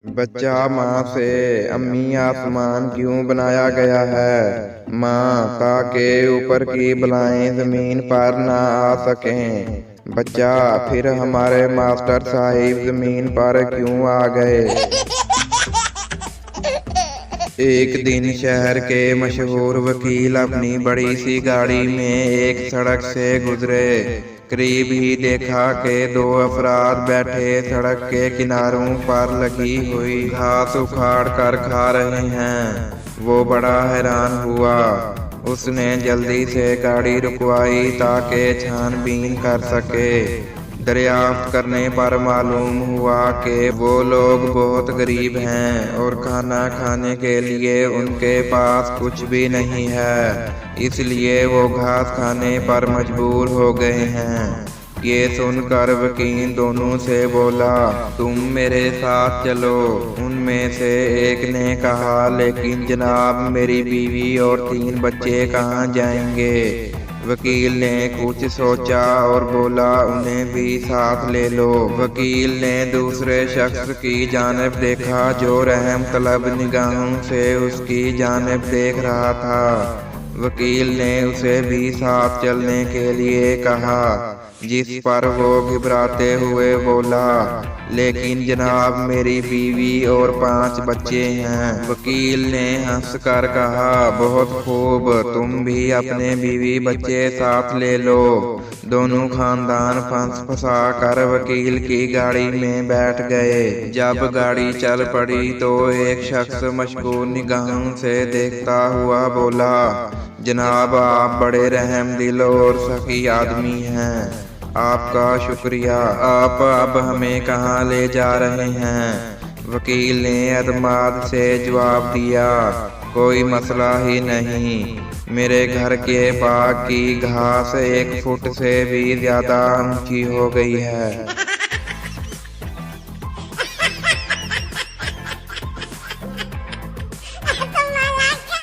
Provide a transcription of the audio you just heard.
बच्चा माँ से अम्मी आसमान क्यों बनाया गया है? माँ ताकि ऊपर की बलाएं जमीन पर ना आ सकें। बच्चा फिर हमारे मास्टर साहिब जमीन पर क्यों आ गए? एक दिन शहर के मशहूर वकील अपनी बड़ी सी गाड़ी में एक सड़क से गुजरे। करीब ही देखा कि दो अफराद बैठे सड़क के किनारों पर लगी हुई घास उखाड़ कर खा रहे हैं। वो बड़ा हैरान हुआ। उसने जल्दी से गाड़ी रुकवाई ताकि छानबीन कर सके। दरियाफ्त करने पर मालूम हुआ कि वो लोग बहुत गरीब हैं और खाना खाने के लिए उनके पास कुछ भी नहीं है, इसलिए वो घास खाने पर मजबूर हो गए हैं। ये सुनकर वकील दोनों से बोला, तुम मेरे साथ चलो। उनमें से एक ने कहा, लेकिन जनाब मेरी बीवी और 3 बच्चे कहाँ जाएंगे? वकील ने कुछ सोचा और बोला, उन्हें भी साथ ले लो। वकील ने दूसरे शख्स की जानिब देखा जो रहम तलब निगाहों से उसकी जानिब देख रहा था। वकील ने उसे भी साथ चलने के लिए कहा, जिस पर वो घबराते हुए बोला, लेकिन जनाब मेरी बीवी और 5 बच्चे हैं। वकील ने हंसकर कहा, बहुत खूब, तुम भी अपने बीवी बच्चे साथ ले लो। दोनों खानदान फंसा कर वकील की गाड़ी में बैठ गए। जब गाड़ी चल पड़ी तो एक शख्स मशकूर निगाहों से देखता हुआ बोला, जनाब आप बड़े रहम दिल और सखी आदमी हैं। आपका शुक्रिया। आप अब हमें कहाँ ले जा रहे हैं? वकील ने एतमाद से जवाब दिया, कोई मसला ही नहीं। मेरे घर के बाग की घास 1 फुट से भी ज्यादा ऊंची हो गई है।